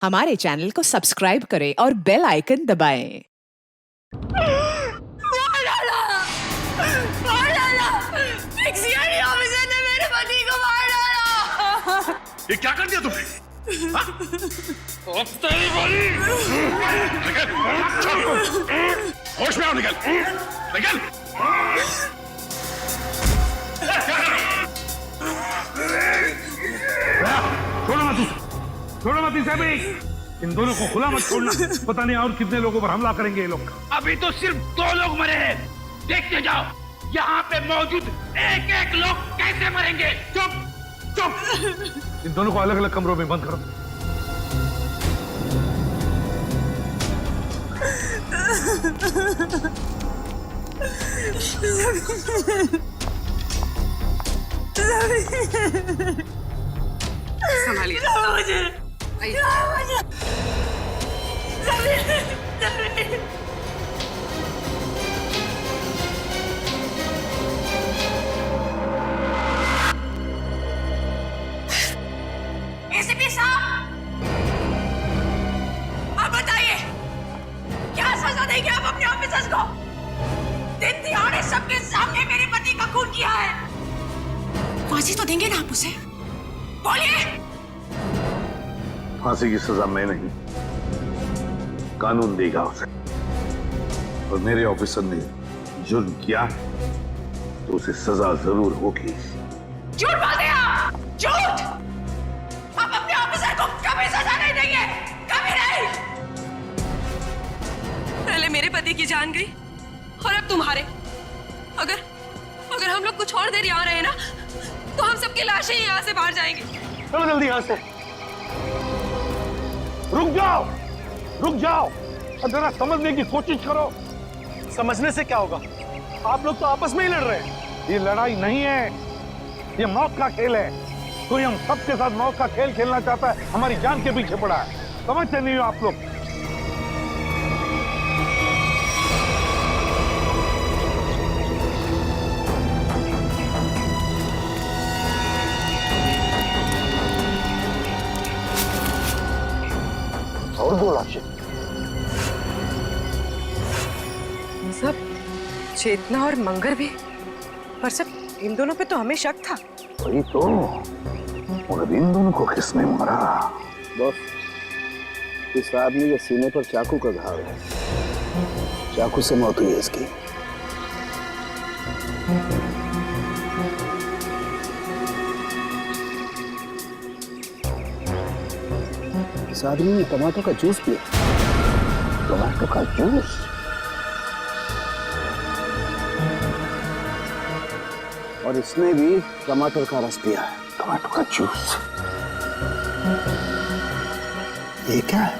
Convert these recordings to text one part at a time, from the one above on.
हमारे चैनल को सब्सक्राइब करें और बेल आइकन दबाएं। ऑफिसर ने मेरे पति को मार डाला। ये क्या कर दिया तुमने? होश में आओ, निकल निकल। छोड़ो मत इसे भी। इन दोनों को खुला मत छोड़ना, पता नहीं और कितने लोगों पर हमला करेंगे ये लोग। अभी तो सिर्फ 2 लोग मरे हैं, देखते जाओ यहाँ पे मौजूद एक एक लोग कैसे मरेंगे। चुप चुप। इन दोनों को अलग अलग कमरों में बंद करो। संभालिए। एसीपी साहब, आप बताइए क्या सजा देंगे आप अपने ऑफिसर्स को? दिन दिहाड़े सबके सामने मेरे पति का खून किया है। फांसी तो देंगे ना आप उसे? बोलिए। फांसी की सजा मैं नहीं, कानून देगा उसे। और मेरे ऑफिसर ने जुर्म किया तो उसे सजा जरूर होगी। झूठ बोलते हैं आप, झूठ। आप अपने ऑफिसर को कभी सजा नहीं देंगे, कभी नहीं। पहले मेरे पति की जान गई और अब तुम्हारे। अगर हम लोग कुछ और देर यहाँ रहे ना तो हम सबकी लाशें यहाँ से बाहर जाएंगी। चलो जल्दी यहाँ से। रुक जाओ, रुक जाओ और जरा समझने की कोशिश करो। समझने से क्या होगा? आप लोग तो आपस में ही लड़ रहे हैं। ये लड़ाई नहीं है, ये मौत का खेल है। कोई हम सबके साथ मौत का खेल खेलना चाहता है, हमारी जान के पीछे पड़ा है। समझते नहीं हो आप लोग? और 2 लाशें। सब चेतना और मंगर भी, पर सब इन दोनों पे तो हमें शक था। वही तो, और अब इन दोनों को किसने मारा? बॉस, इस आदमी के सीने पर चाकू का घाव है। चाकू से मौत हुई है इसकी। इस आदमी ने टमाटर का जूस पिया। टमाटर का जूस? और इसने भी टमाटर का रस पिया है। टमाटर का जूस? ये क्या है?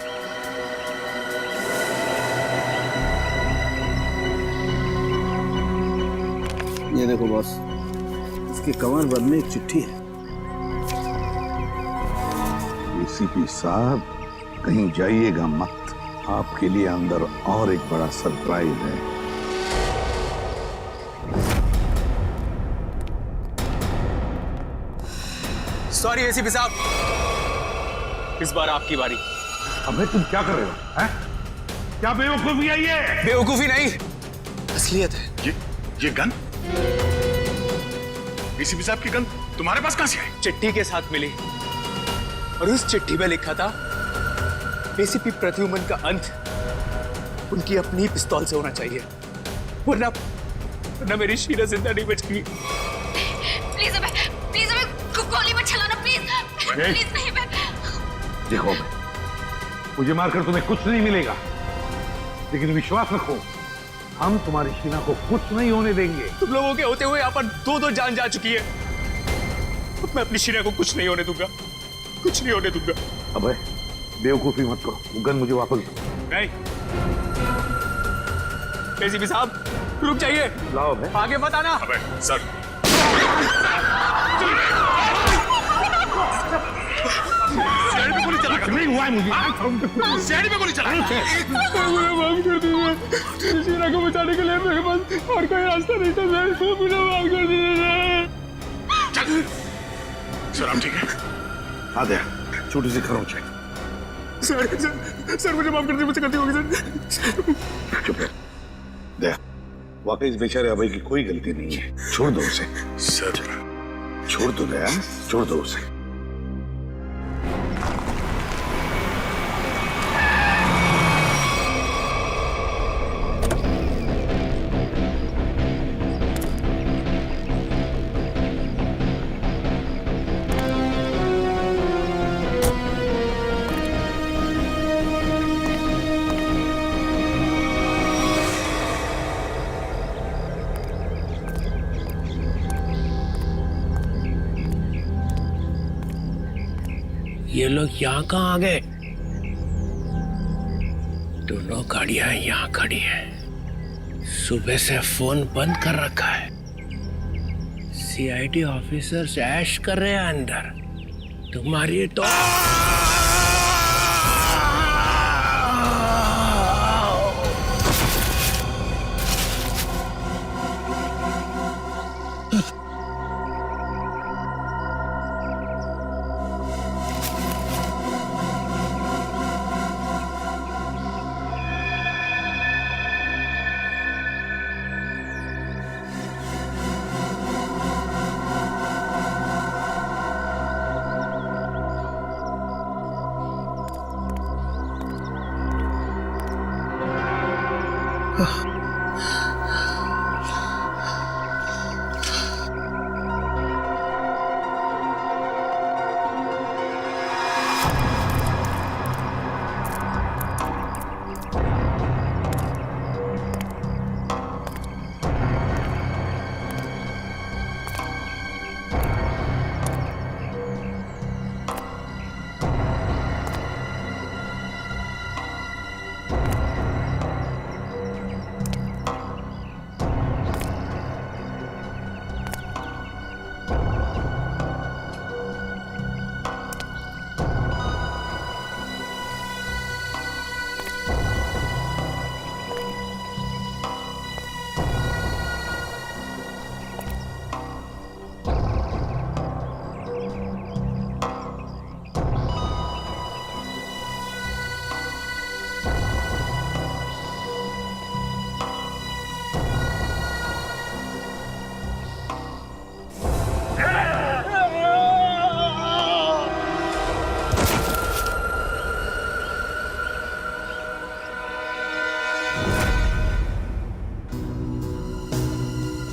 ये देखो बॉस, इसके कमर बंद में एक चिट्ठी है। एसीपी साहब, कहीं जाइएगा मत, आपके लिए अंदर और एक बड़ा सरप्राइज है। सॉरी एसीपी साहब, इस बार आपकी बारी। अबे तुम क्या कर रहे हो? हैं? क्या बेवकूफी है ये? बेवकूफी नहीं, असलियत है। ये गन? एसीपी साहब की गन तुम्हारे पास कहां से आई? चिट्ठी के साथ मिली और उस चिट्ठी में लिखा था एसीपी प्रद्युमन का अंत उनकी अपनी पिस्तौल से होना चाहिए, वरना मेरी शीरा जिंदा नहीं बचेगी। प्लीज हमें गोली मत चलाना, प्लीज नहीं। मैं देखो, मुझे मारकर तुम्हें कुछ नहीं मिलेगा, लेकिन विश्वास रखो, हम तुम्हारी शीना को कुछ नहीं होने देंगे। तुम लोगों के होते हुए यहाँ पर 2 जान जा चुकी है। मैं अपनी शीना को कुछ नहीं होने दूंगा, कुछ नहीं होने दूंगा। अबे बेवकूफी मत करो, वो गन मुझे वापस दो। नहीं एसीपी साहब, रुक जाइए। लाओ बे। आगे मत आना। अबे सर, शहर में गोली चला नहीं हुआ है मुझे। शहर में गोली चला। माफ कर दीजिए, शीरा को बचाने के लिए मेरे पास और कोई रास्ता नहीं था। मुझे माफ कर दीजिए। सर आप ठीक है? आ गया, छोटी सी खरोंच है, सर मुझे माफ कर दीजिए, मुझसे गलती हो गई सर। चुप है। दया, वाकई इस बेचारे अभय की कोई गलती नहीं है, छोड़ दो उसे। सर छोड़ दो दया, छोड़ दो उसे। ये लोग यहाँ कहाँ आ गए? दोनों गाड़ियां यहाँ खड़ी हैं। सुबह से फोन बंद कर रखा है। सीआईडी ऑफिसर्स ऐश कर रहे हैं अंदर। तुम्हारी तो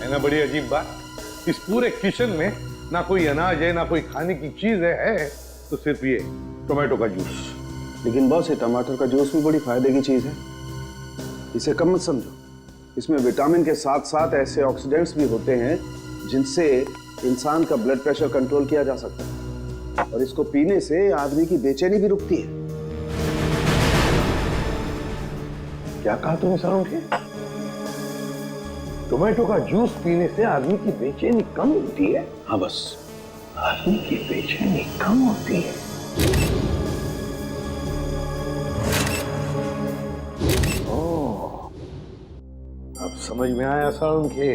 ना बड़ी अजीब बात, इस पूरे किचन में ना कोई अनाज है ना कोई खाने की चीज है तो सिर्फ ये टोमेटो का जूस। लेकिन बॉस, ये टमाटर का जूस भी बड़ी फायदे की चीज है, इसे कम मत समझो। इसमें विटामिन के साथ साथ ऐसे ऑक्सीडेंट्स भी होते हैं जिनसे इंसान का ब्लड प्रेशर कंट्रोल किया जा सकता है, और इसको पीने से आदमी की बेचैनी भी रुकती है। क्या कहा तुमने सरों के? टोमेटो का जूस पीने से आदमी की बेचैनी कम होती है? हाँ बस, आदमी की बेचैनी कम होती है। ओह, अब समझ में आया सारुण के,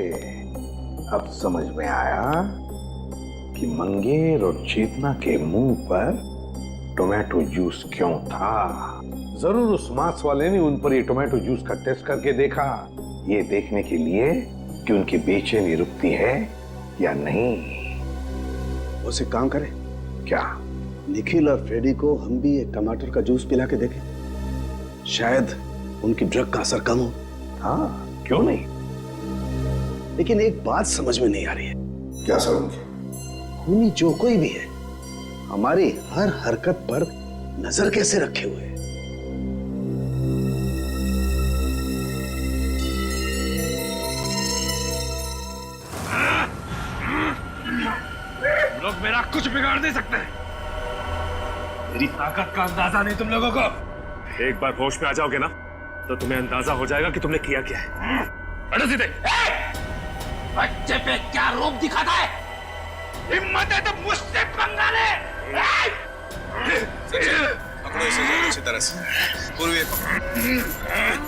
अब समझ में आया कि मंगेर और चेतना के मुंह पर टोमेटो जूस क्यों था। जरूर उस मांस वाले ने उन पर ये टोमेटो जूस का टेस्ट करके देखा, ये देखने के लिए कि उनकी बेचैनी रुकती है या नहीं। उसे काम करें क्या? निखिल और फ्रेडी को हम भी एक टमाटर का जूस पिला के देखें, शायद उनकी ड्रग का असर कम हो। हाँ, क्यों नहीं? लेकिन एक बात समझ में नहीं आ रही है। क्या सारुण के? खूनी जो कोई भी है, हमारी हर हरकत पर नजर कैसे रखे हुए है? लोग मेरा कुछ बिगाड़ नहीं सकते। मेरी ताकत का अंदाजा नहीं तुम लोगों को। एक बार होश में आ जाओगे ना तो तुम्हें अंदाजा हो जाएगा कि तुमने किया क्या है। हटो सीधे। बच्चे पे क्या रूप दिखाता है? हिम्मत है तो मुझसे पंगा ले। पकड़ो इसे जरा अच्छी तरह से। पूर्वी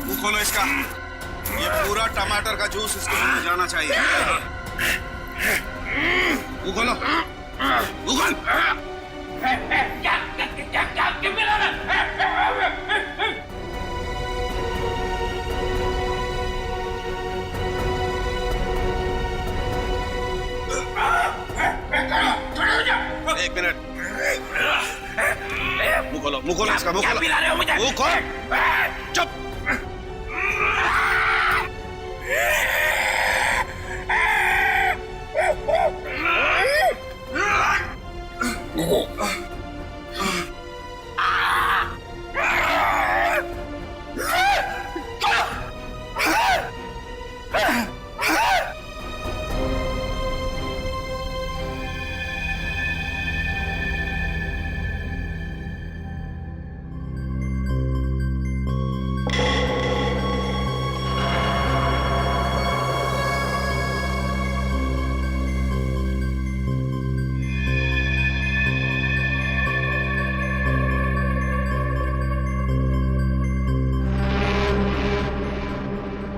मुंह खोलो इसका। ये पूरा टमाटर का जूस इसके मुंह में जाना चाहिए। मुंह खोलो। मुंह खोल। क्या मिला? खोलो, मुंह खोलो इसका, मुंह क्या खोलो। पिला रहे हो मुझे? मुंह खोल। चुप।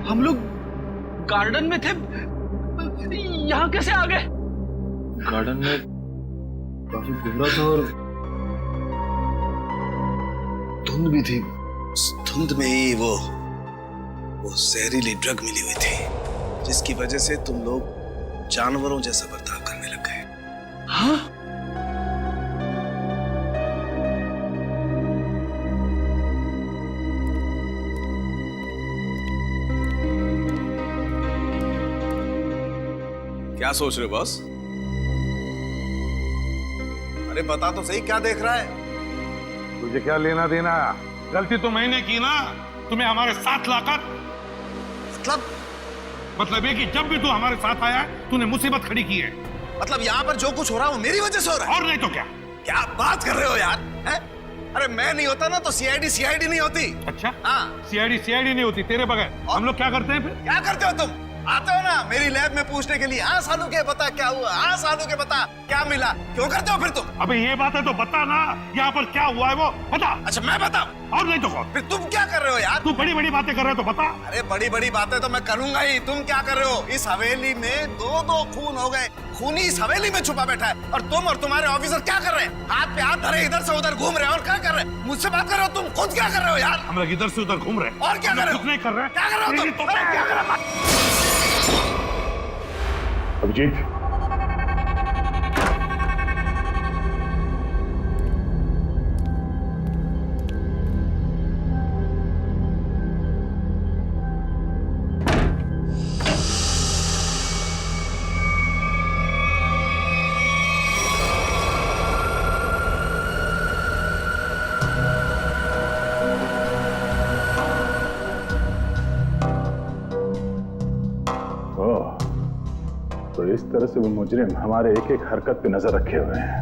हम लोग गार्डन में थे, यहाँ कैसे आ गए? गार्डन में काफी कोहरा था और धुंध भी थी। उस धुंध में ही वो जहरीली ड्रग मिली हुई थी, जिसकी वजह से तुम लोग जानवरों जैसा बर्ताव करने लग गए। हाँ? क्या सोच रहे हो बॉस? अरे बता तो सही, क्या देख रहा है? तुझे क्या लेना देना? गलती तो मैंने की ना, तुम्हें हमारे साथ लाकर। मतलब ये कि जब भी तू हमारे साथ आया तूने मुसीबत खड़ी की है। मतलब यहाँ पर जो कुछ हो रहा है वो मेरी वजह से हो रहा है? और नहीं तो क्या? क्या बात कर रहे हो यार? है? अरे मैं नहीं होता ना तो सीआईडी नहीं होती। अच्छा, हाँ। सीआईडी नहीं होती तेरे बगैर। हम लोग क्या करते हैं फिर? क्या करते हो तुम? आते हो ना मेरी लैब में पूछने के लिए, हाँ सालू के बता क्या हुआ, हाँ सालू के बता क्या मिला। क्यों करते हो फिर तुम? अबे ये बात है तो बता ना, यहाँ पर क्या हुआ है वो बता। अच्छा मैं बताऊं? और नहीं तो कौन? फिर तुम क्या कर रहे हो यार? तू बड़ी बड़ी बातें कर रहे हो तो बता। अरे बड़ी बड़ी बातें तो मैं करूंगा ही, तुम क्या कर रहे हो? इस हवेली में दो खून हो गए, खूनी इस हवेली में छुपा बैठा है, और तुम और तुम्हारे ऑफिसर क्या कर रहे हैं? हाथ पे हाथ धरे इधर से उधर घूम रहे हैं, और क्या कर रहे हैं? मुझसे बात कर रहे हो तुम? खुद क्या कर रहे हो यार? हम लोग इधर से उधर घूम रहे हैं। और क्या कर रहे हो? कुछ नहीं कर रहे। क्या कर रहे हो तुम? तो क्या कर रहे हो? अभिजीत, तो इस तरह से वो मुजरिम हमारे एक एक हरकत पे नजर रखे हुए हैं।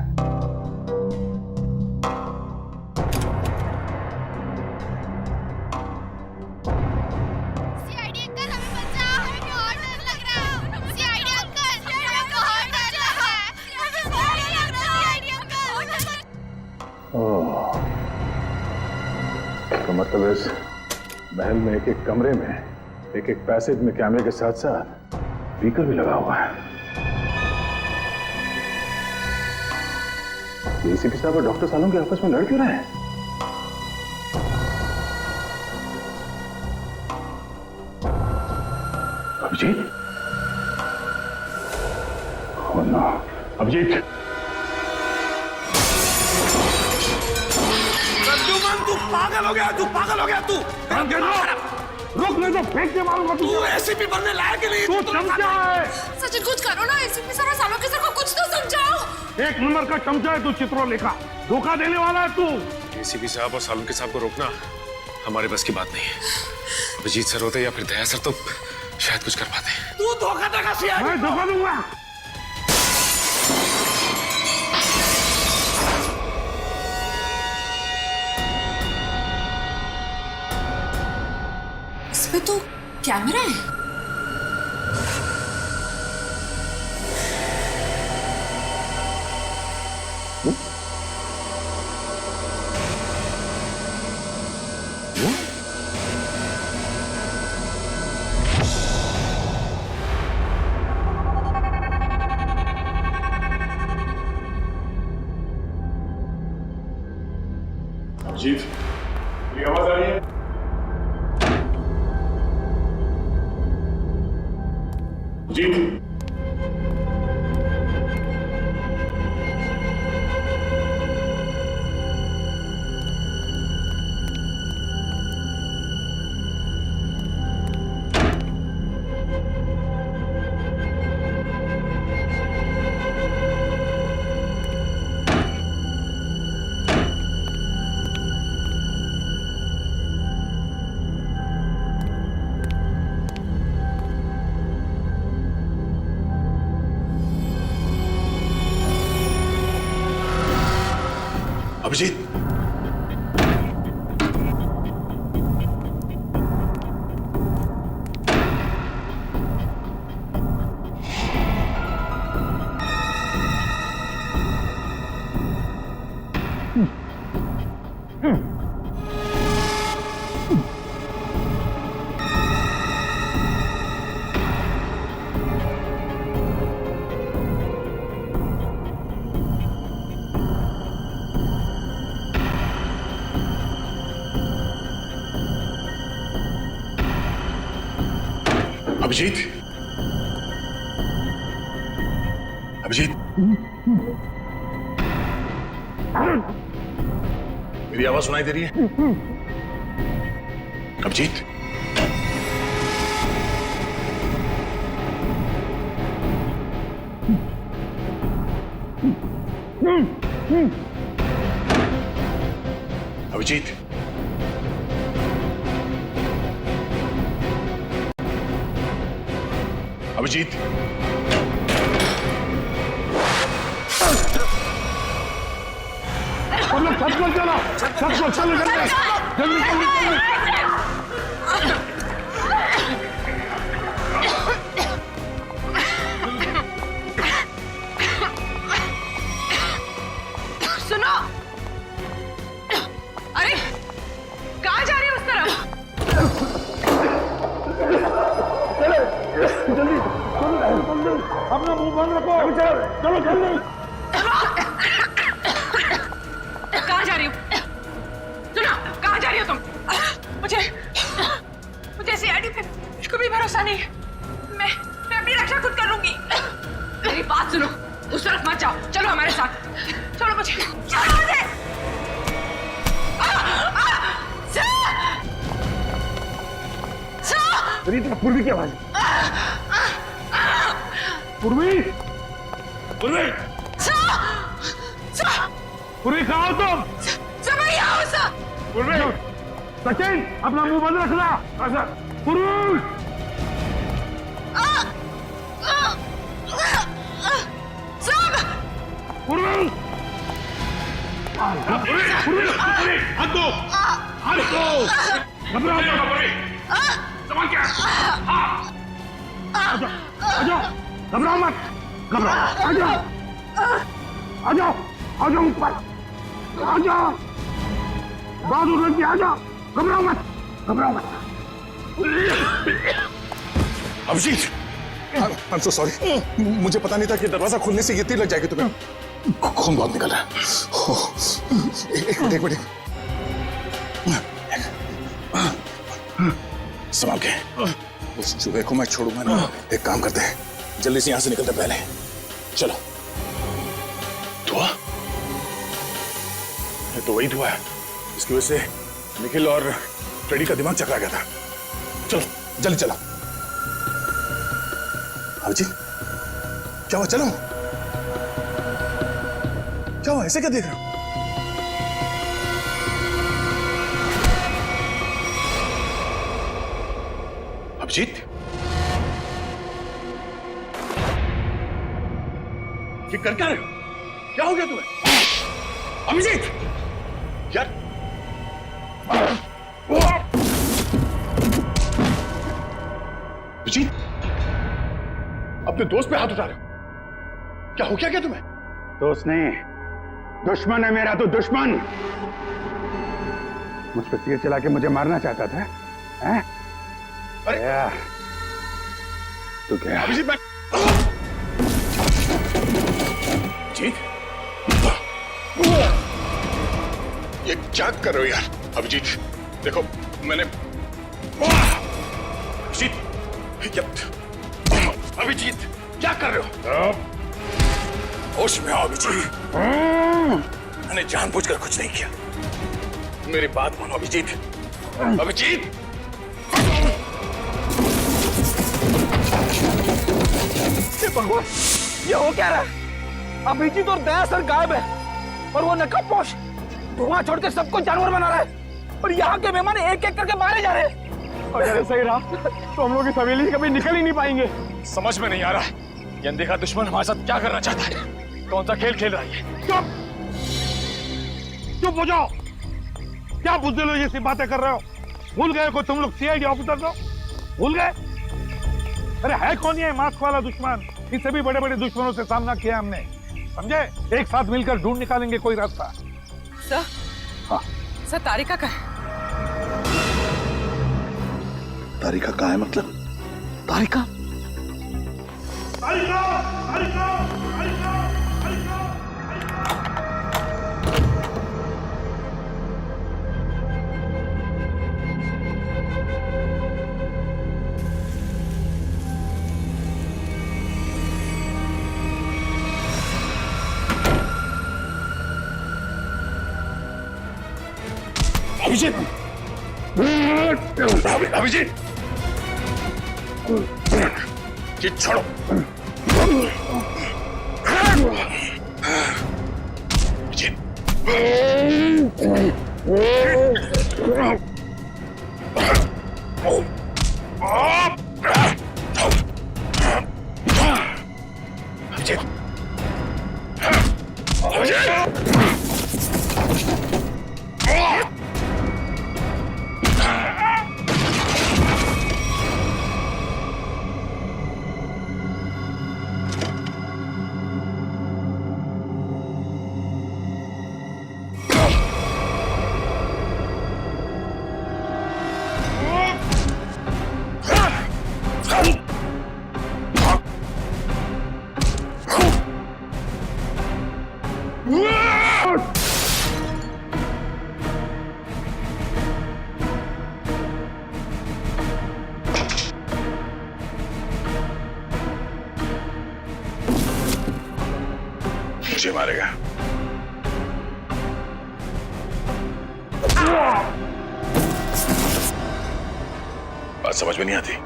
सीआईडी अंकल हमें बचाओ, हमें और डर लग रहा है। सीआईडी अंकल हमें और डर लग रहा है। CID uncle. ओह, तो मतलब इस महल में एक एक कमरे में एक एक पैसेज में कैमरे के साथ साथ स्पीकर भी लगा हुआ है। एसीपी साहब और डॉक्टर सालों के आपस में लड़ क्यों रहे हैं? अभिजीत? Oh no, Abhijit! प्रद्युमन तू पागल हो गया, तू रुक नहीं तो फेंक के मारूंगा तू एसीपी बनने लायक ही नहीं। तू चमचा है। सचिन कुछ करो ना, एसीपी सर और सालों के सर को कुछ तो समझाओ। एक नंबर का चमचा है तू, चित्रोलेखा। धोखा देने वाला है तू। एसीपी साहब और सालुंके साहब को रोकना हमारे बस की बात नहीं है। अभिजीत सर होते या फिर दया सर तो शायद कुछ कर पाते। तू धोखा देगा सीआईडी? मैं धोखा दूंगा। इसमें तो कैमरा है। अभिजीत, मेरी आवाज आ रही है? अभिजीत, अभिजीत, अभिजीत, अभिजीत, मेरी आवाज सुनाई दे रही है? अभिजीत, अभिजीत, अभिजीत, हम लोग छत पर चलो, चलो जल्दी जल्दी जल्दी। सुनो, अरे कहाँ जा रही हो उस तरफ? जल्दी अपना मुंह बंद रखो, चलो जल्दी। कहाँ जा रही हो? सुनो, कहाँ जा रही हो तुम? मुझे सीआईडी पे बिल्कुल भी भरोसा नहीं है। मैं अपनी रक्षा खुद कर लूंगी। मेरी बात सुनो, उस तरफ मत जाओ, चलो हमारे साथ। चलो मुझे, चलो मुझे। पूर्वी की आवाज, पूर्वी, पूर्वी, पूर्वी कहाँ हो तुम? पूर्वी, सचिन अपना मुंह बंद रखना। पूर्वी, पूर्वी, हाथ दो, हाथ दो, घबराओ मत, सामान क्या? आ जाओ, घबराओ मत, घबराओ, आ जाओ, आ जाओ, आ जाओ ऊपर, आ जाओ, बहादुर लड़की आ जाओ, घबराओ मत, घबराओ मत। Abhijit, I am so sorry, मुझे पता नहीं था कि दरवाजा खोलने से ये तीर लग जाएगी तुम्हें। खून बहुत निकल रहा है। एक मिनट, संभाल के। उस चूहे को मैं छोड़ूंगा ना। एक काम करते हैं, जल्दी से यहां से निकलते पहले। चलो। धुआं? ये तो वही धुआं है, इसकी वजह से निखिल और फ्रेडी का दिमाग चकरा गया था। चलो जल्दी चलो। अभिजीत, क्या हुआ? चलो, क्या हुआ? ऐसे क्या देख रहे हो? अभिजीत, ये कर क्या रहे हो? क्या हो गया तुम्हें? अभिजीत, यार, अभिजीत, अपने दोस्त पे हाथ उठा रहे हो? क्या हो क्या तुम्हें? दोस्त नहीं, दुश्मन है मेरा। तो दुश्मन मुझ पर तीर चला के मुझे मारना चाहता था, हैं? अरे तो क्या? अभिजीत, मैं जीत, ये क्या कर रहे हो यार? अभिजीत, देखो मैंने अभिजीत, क्या कर रहे हो? होश में आओ अभिजीत, मैंने जानबूझकर कुछ नहीं किया। मेरी बात मानो अभिजीत। अभिजीत, भगवान, ये हो क्या रहा है? अभिजीत और दया सर गायब है और वो नकाबपोश धुआं छोड़ के सबको जानवर बना रहा है और यहाँ के मेहमान एक एक करके मारे जा रहे हैं। अगर ऐसा ही रहा तो हम लोग इस हवेली से कभी निकल ही नहीं पाएंगे। समझ में नहीं आ रहा है ये अनदेखा दुश्मन हमारे साथ क्या करना चाहता है। कौन सा खेल खेल रहा है? चुप हो जाओ। क्या बुज़दिलों जैसी बातें कर रहे हो? भूल गए को तुम लोग सीआईडी ऑफिसर हो? भूल गए? अरे है कौन ये मास्क वाला दुश्मन? इससे भी बड़े बड़े दुश्मनों से सामना किया हमने, समझे? एक साथ मिलकर ढूंढ निकालेंगे कोई रास्ता। सर, हाँ सर तारिका का है। तारिका कहाँ है मतलब? तारिका? तारिका! तारिका! तारिका! अभिजीत! अभिजीत! ये छोड़ो। मुझे मारेगा। बात समझ में नहीं आती।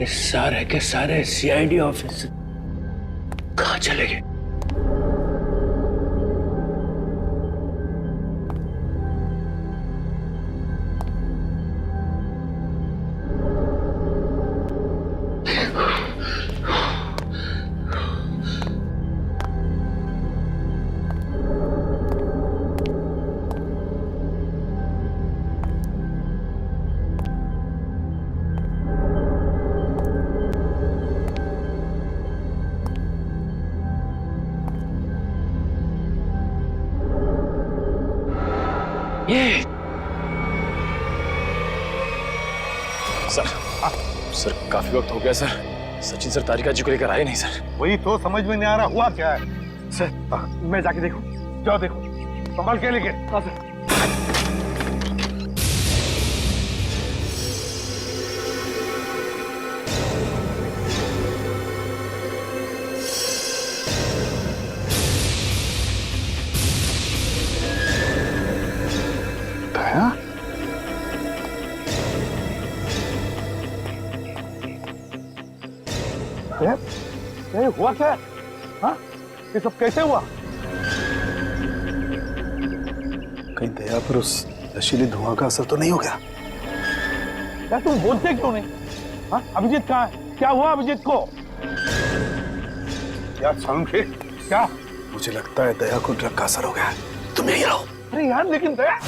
ये सारे के सारे सीआईडी ऑफिस कहाँ चले गए? सर काफी वक्त हो गया सर। सचिन सर तारिका जी को लेकर आए नहीं सर। वही तो समझ में नहीं आ रहा हुआ क्या है। सर मैं जाके देखूं? जाओ देखो, संभाल के लेके। हाँ सर। ये हुआ क्या? हाँ? ये सब कैसे हुआ? कहीं दया पर उस नशीली धुआं का असर तो नहीं हो गया? यार तुम बोलते क्यों नहीं? हाँ? अभिजीत कहाँ है? क्या हुआ अभिजीत को? यार समझे क्या? मुझे लगता है दया को ड्रग का असर हो गया है। तुम यहीं रहो। अरे यार लेकिन दया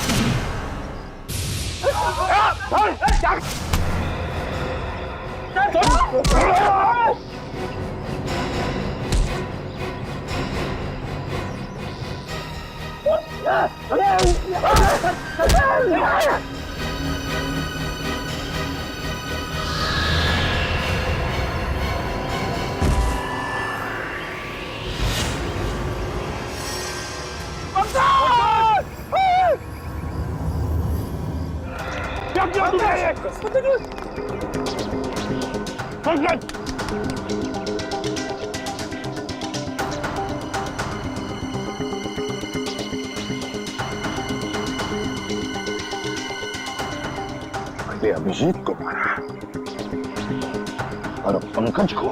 पहले अभिजीत को मारा और पंकज को।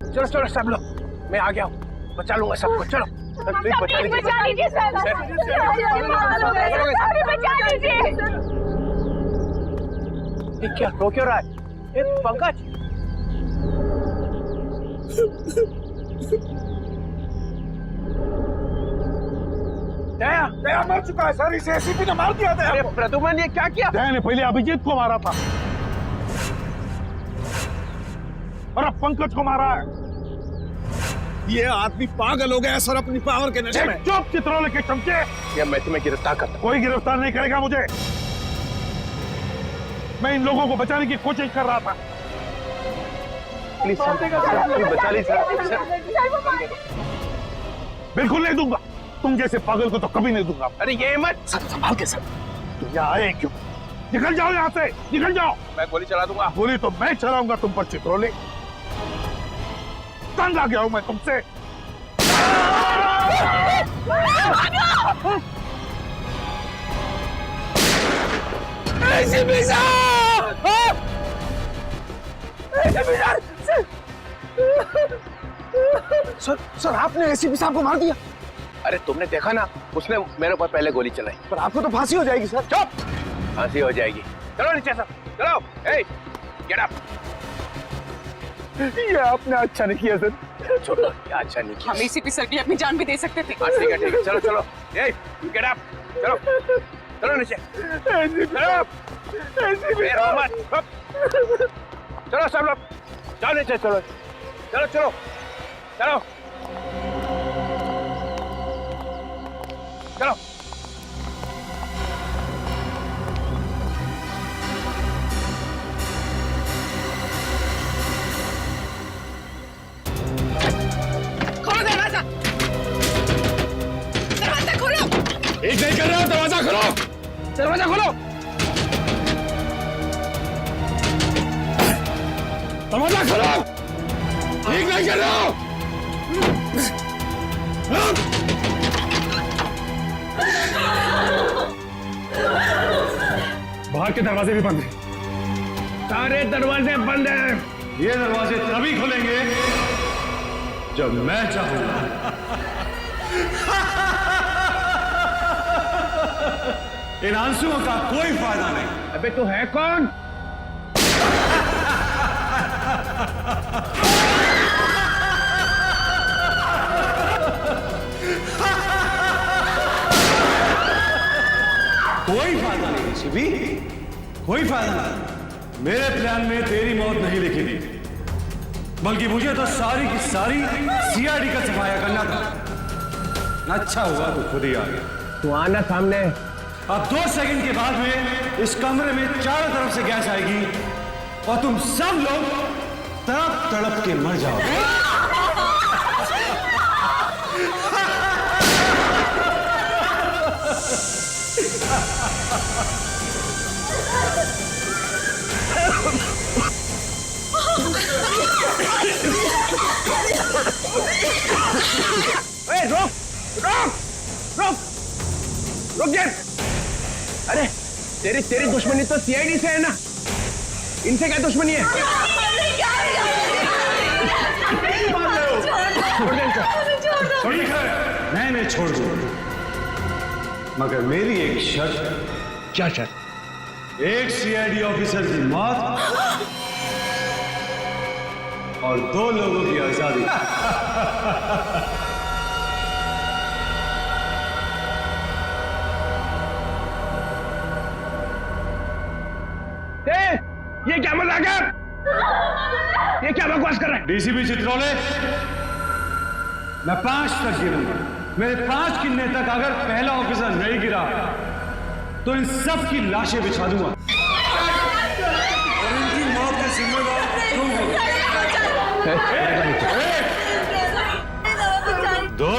चलो चलो सब लोग, मैं आ गया हूँ, बचा लूंगा सबको। चलो प्लीज बचा लीजिए, बचा लीजिए सर, बचा लीजिए। ये क्या रो क्यों रहा है? ये पंकज, दया दया मर चुका है सर, इसे एसीपी ने मार दिया था। प्रद्युमन ये क्या किया? दया ने पहले अभिजीत को मारा था और अब पंकज को मारा है। ये आदमी पागल हो गया सर अपनी पावर के नशे में। चुप चित्रोले के चमचे। या मैं तुम्हें गिरफ्तार करता। कोई गिरफ्तार नहीं करेगा मुझे। मैं इन लोगों को बचाने की कोशिश कर रहा था। प्लीज बचा लीजिए। बिल्कुल नहीं दूंगा, तुम जैसे पागल को तो कभी नहीं दूंगा। अरे ये मत सर संभाल के सर। तुम यहाँ आए क्यों? निकल जाओ यहाँ से, निकल जाओ। मैं गोली चला दूंगा। गोली तो मैं चलाऊंगा तुम पर चित्रोले। तंग आ गया हूं मैं तुमसे। सर आपने एसीपी साहब को मार दिया। अरे तुमने देखा ना, उसने मेरे ऊपर पहले गोली चलाई। पर आपको तो फांसी हो जाएगी सर। चुप, फांसी हो जाएगी। चलो नीचे सर, चलो। ए, गेट अप। ये आपने अच्छा नहीं किया सर। छोड़ो, क्या अच्छा नहीं किया। हम एसीपी सर की अपनी जान भी दे सकते थे। ठीक है, चलो चलो। ए, गेट अप, चलो चलो नीचे। चलो चलो सब लोग, चलो नीचे। चलो चलो चलो चलो चलो। खोलो दरवाजा, दरवाजा खोलो। एक नहीं कर रहा, दरवाजा खोलो, दरवाजा खोलो, दरवाजा खोलो। एक नहीं कर रहा। बाहर के दरवाजे भी बंद हैं। सारे दरवाजे बंद हैं। ये दरवाजे तभी खुलेंगे जब मैं चाहूंगा। इन आंसुओं का कोई फायदा नहीं। अबे तू है कौन? कोई फायदा नहीं शिवी, कोई फायदा नहीं। मेरे प्लान में तेरी मौत नहीं लिखी थी, बल्कि मुझे तो सारी की सारी सीआईडी का सफाया करना था। अच्छा हुआ तू खुद ही आ गया। तू आना सामने। अब 2 सेकंड के बाद में इस कमरे में चारों तरफ से गैस आएगी और तुम सब लोग तड़प तड़प के मर जाओगे। रुक रुक रुक रुक जा। अरे तेरी दुश्मनी तो सीआईडी से है ना, इनसे क्या दुश्मनी है? मैं छोड़ दूं। मगर मेरी एक शर्त। क्या शर्त? एक सीआईडी ऑफिसर की मौत और 2 लोगों की आजादी। ये क्या मजाक है? ये क्या बकवास कर रहे हैं? डीसीपी चित्रोले, मैं 5 तक गिनूंगा। मेरे 5 गिनने तक अगर पहला ऑफिसर नहीं गिरा तो इन सब की लाशें बिछा दूंगा और इनकी मौत के जिम्मेदार तुम हो। 1, 2,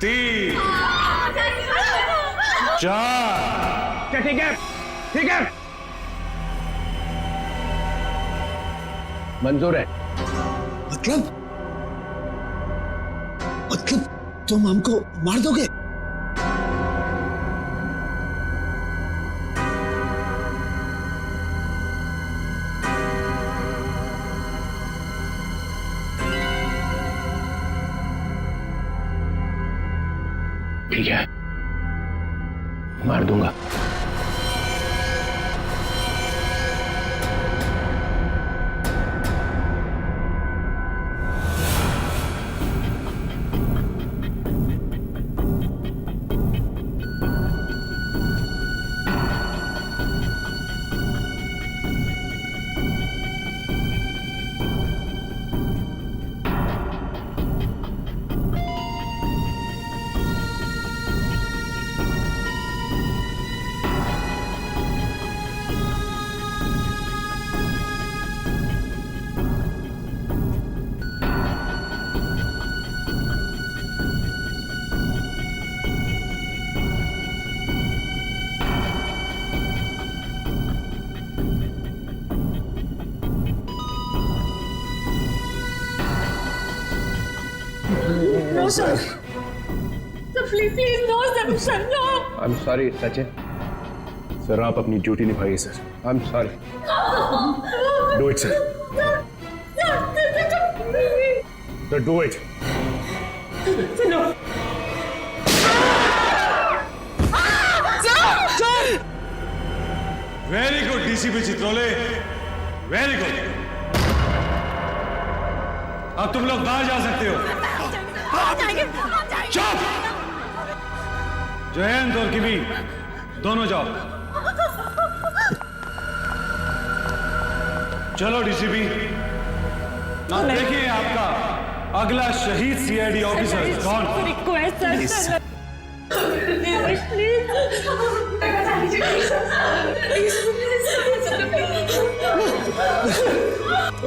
3, 4। क्या ठीक है? ठीक है, मंजूर है। मतलब तुम हमको मार दोगे? ठीक है, मार दूंगा। No, sir. Sir, please, no, sir, no. I'm sorry, Sachin. Sir, आप अपनी ड्यूटी निभाइए sir. I'm sorry. Do it, sir. Sir, do it. No. Very good DCP Chitrole, very good. अब तुम लोग बाहर जा सकते हो। चुप! जयंत और किमी दोनों जाओ। चलो डीसीपी, अब देखिए आपका अगला शहीद सीआईडी ऑफिसर कौन? रिक्वेस्ट सर,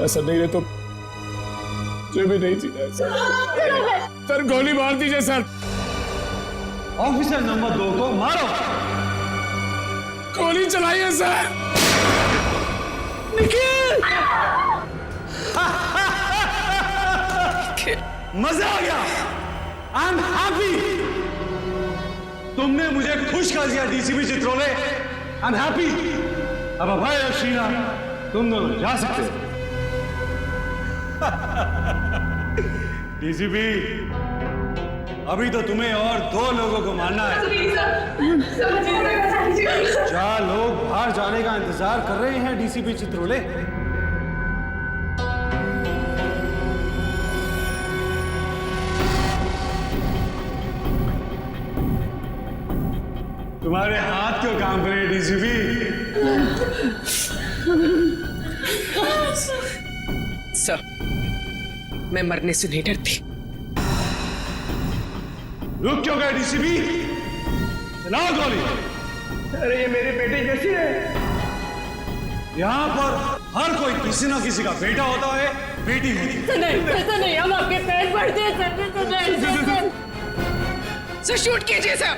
ऐसा नहीं रहे तो मुझे भी नहीं जीना है सर। सर, गोली मार दीजिए सर। ऑफिसर नंबर 2 को मारो। गोली चलाइए सर। निखिल! मजा आ गया। I am happy. तुमने मुझे खुश कर दिया DCP Chitrole. I am happy. अब अभय और शीना तुम दोनों जा सकते हो। डीसीपी, अभी तो तुम्हें और 2 लोगों को मारना है। 4 लोग बाहर जाने का इंतजार कर रहे हैं डीसीपी चित्रोले। तुम्हारे हाथ क्यों काम कर रहे हैं डीसीपी? सर, मैं मरने से नहीं डरती। रुक क्यों गए डीसीपी? चलाओ गोली। अरे ये मेरी बेटी कैसी है? यहाँ पर हर कोई किसी ना किसी का बेटा होता है, बेटी होती है। नहीं, ऐसा नहीं, हम आपके पैर पड़ते हैं सर। सर, शूट कीजिए सर।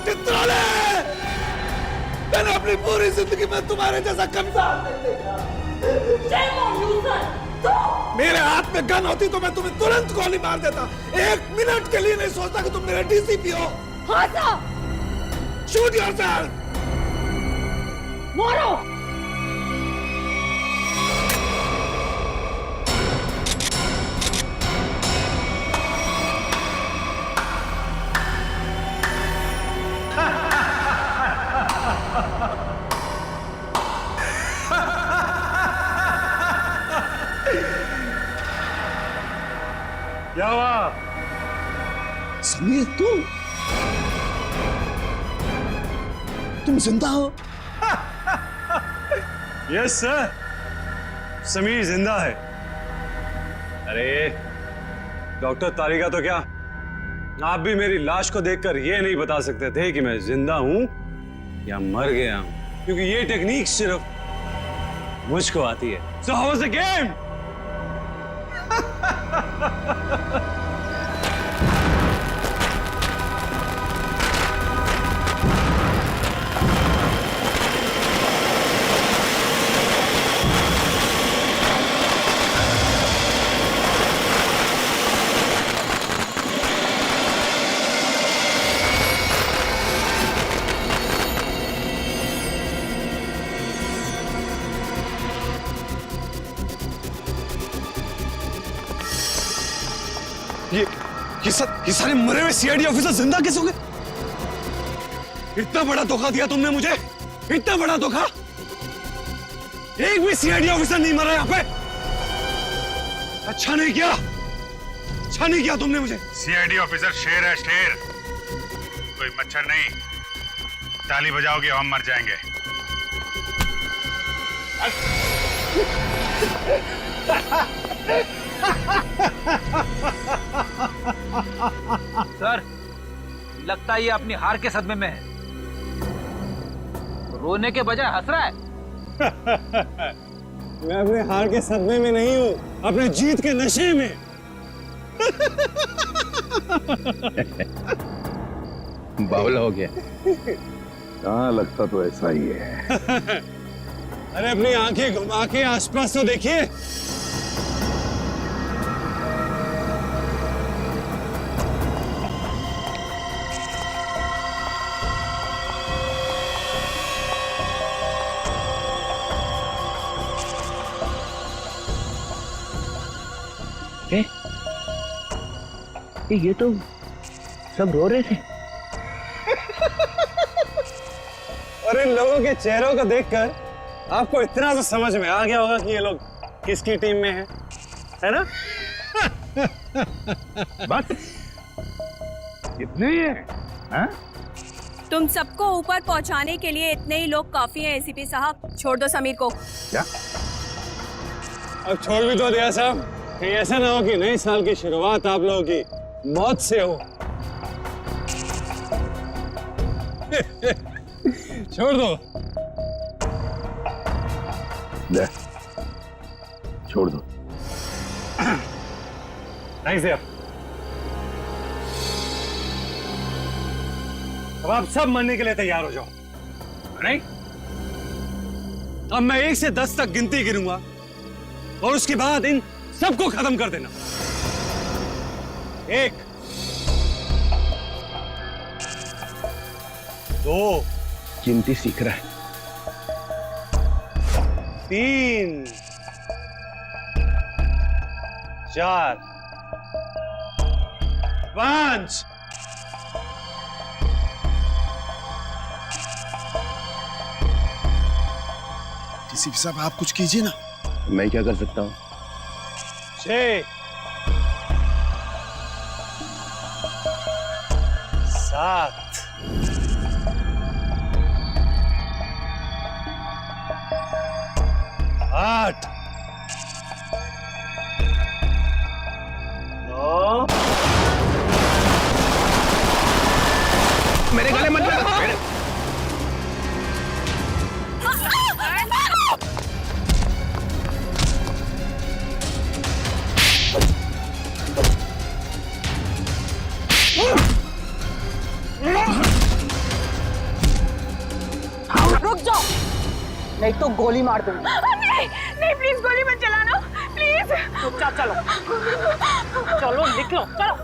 चित्रोले! मैंने अपनी पूरी जिंदगी में तुम्हारे जैसा कमजोर नहीं देखा। मेरे हाथ में गन होती तो मैं तुम्हें तुरंत गोली मार देता। 1 मिनट के लिए नहीं सोचता कि तुम मेरे डीसीपी हो। हाँ सर। Shoot yourself. मोरो। क्या हुआ? समीर, तुम जिंदा हो? यस सर, समीर जिंदा है। अरे डॉक्टर तारिका, तो क्या आप भी मेरी लाश को देखकर ये नहीं बता सकते थे कि मैं जिंदा हूं या मर गया हूं? क्योंकि ये टेक्निक सिर्फ मुझको आती है। So how was the game? ये सारे मरे हुए सीआईडी ऑफिसर जिंदा कैसे हो गए? इतना बड़ा धोखा दिया तुमने मुझे, इतना बड़ा धोखा। एक भी सीआईडी ऑफिसर नहीं मरा यहाँ पे। अच्छा नहीं किया, अच्छा नहीं किया तुमने मुझे। सीआईडी ऑफिसर शेर है, शेर, कोई मच्छर नहीं। ताली बजाओगे हम मर जाएंगे। सर, लगता है ये अपनी हार के सदमे में है। रोने के बजाय हंस रहा है। मैं अपने हार के सदमे में नहीं हूँ, अपने जीत के नशे में। बावला हो गया। हाँ, लगता तो ऐसा ही है। अरे अपनी आंखें घुमा के आसपास तो देखिए। ये तो सब रो रहे थे। और इन लोगों के चेहरों को देखकर आपको इतना तो समझ में आ गया होगा कि ये लोग किसकी टीम में हैं, है ना? बस इतने ही है, हाँ? तुम सबको ऊपर पहुंचाने के लिए इतने ही लोग काफी हैं एसीपी साहब। छोड़ दो समीर को। क्या? अब छोड़ भी तो दिया साहब, कहीं ऐसा ना हो कि नए साल की शुरुआत आप लोगों की मौत से हो। छोड़ दो। ले, छोड़ दो। थैंक्स यार। अब आप सब मरने के लिए तैयार हो जाओ, नहीं? अब मैं 1 से 10 तक गिनती गिनूंगा और उसके बाद इन सबको खत्म कर देना। 1, 2, गिनती सीख रहा है। 3, 4, 5। डीसीपी साहब, आप कुछ कीजिए ना। मैं क्या कर सकता हूँ? 6, 7, 8, 9। मेरे गले मत लगा। रुक जाओ, नहीं तो गोली मार दूंगी। नहीं नहीं, प्लीज गोली मत चलाना, प्लीज। चुपचाप चलो, चलो निकलो, चलो।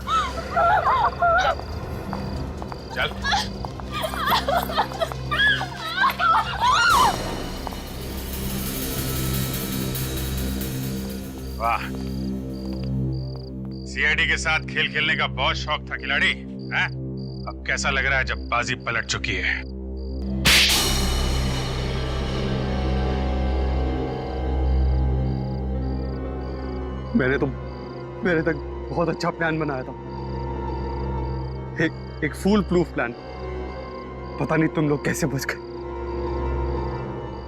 चल। वाह, सीआईडी के साथ खेल खेलने का बहुत शौक था खिलाड़ी, हैं? अब कैसा लग रहा है जब बाजी पलट चुकी है? मैंने तक बहुत अच्छा प्लान बनाया था, एक फूल प्रूफ प्लान। पता नहीं तुम लोग कैसे बच गए।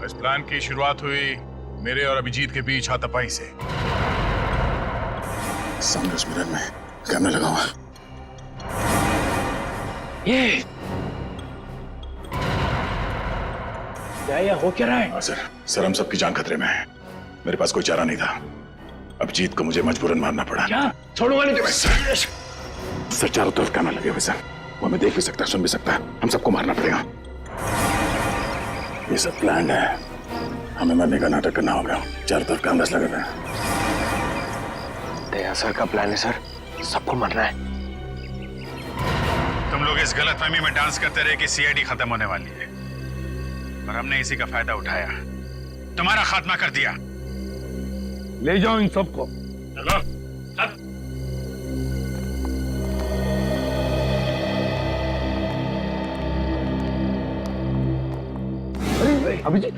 इस प्लान की शुरुआत हुई मेरे और अभिजीत के बीच हाथापाई से। सामने उस मिरर में कैमरा लगा हुआ। ये क्या हो क्या रहा है? हाँ सर, हम सबकी जान खतरे में है। मेरे पास कोई चारा नहीं था। अभिजीत को मुझे मजबूरन मारना पड़ा। क्या? छोड़ूंगा नहीं तुम्हें। सर चारों तरफ कैमरा लगे हुए सर, वो हमें देख भी सकता है, सुन भी सकता है। हम सबको मारना पड़ेगा। ये सब प्लान है, हमें मरने का नाटक करना होगा। चारों तरफ कैमरास लगे हुए हैं। दया सर का प्लान है सर, सबको मरना है। तुम लोग इस गलतफहमी में डांस करते रहे कि सीआईडी खत्म होने वाली है, और हमने इसी का फायदा उठाया, तुम्हारा खात्मा कर दिया। ले जाओ इन सबको। चलो चल। अरे अभिजीत,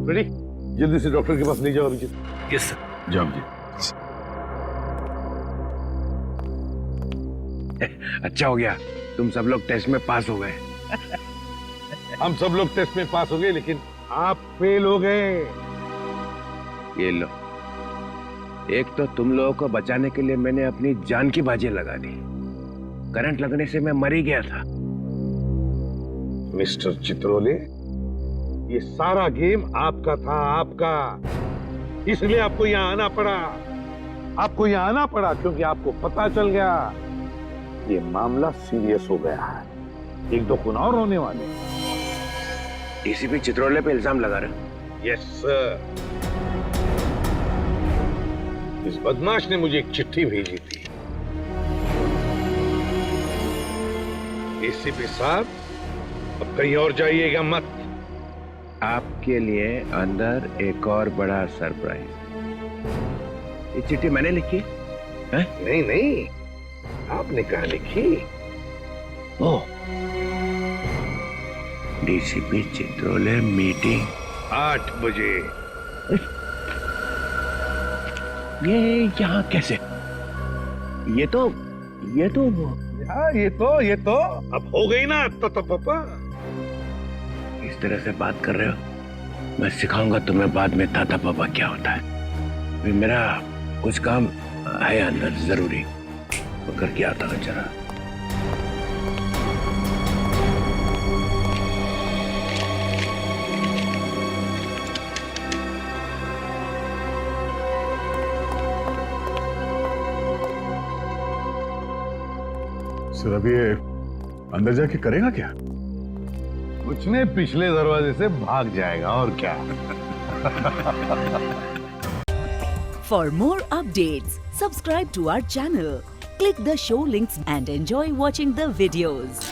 रेडी? जल्दी से डॉक्टर के पास ले जाओ अभिजीत। Yes sir. जाओ अभिजीत। अच्छा हो गया, तुम सब लोग टेस्ट में पास हो गए। हम सब लोग टेस्ट में पास हो गए, लेकिन आप फेल हो गए। ये लो, एक तो तुम लोगों को बचाने के लिए मैंने अपनी जान की बाजी लगा दी। करंट लगने से मैं मर ही गया था। मिस्टर चित्रोले, ये सारा गेम आपका था, आपका। इसलिए आपको यहाँ आना पड़ा। आपको यहाँ आना पड़ा क्योंकि आपको पता चल गया ये मामला सीरियस हो गया है। एक दो खून और होने वाले। डीसीपी चित्रोले पे इल्जाम लगा रहे? Yes sir. इस बदमाश ने मुझे एक चिट्ठी भेजी थी। एसीपी साहब, अब कहीं और जाइएगा मत। आपके लिए अंदर एक और बड़ा सरप्राइज। ये चिट्ठी मैंने लिखी है? नहीं नहीं, आपने कहा लिखी? ओह, डीसीपी चित्रोले मीटिंग 8 बजे। ये यहाँ कैसे? ये तो ये तो अब हो गई ना तो पापा। इस तरह से बात कर रहे हो? मैं सिखाऊंगा तुम्हें बाद में ताता पापा क्या होता है। अभी मेरा कुछ काम है अंदर जरूरी, वो करके आता हूँ जरा। सर अभी ये अंदर जाके करेगा क्या? कुछ नहीं, पिछले दरवाजे से भाग जाएगा और क्या। For more updates, subscribe to our channel, click the show links and enjoy watching the videos.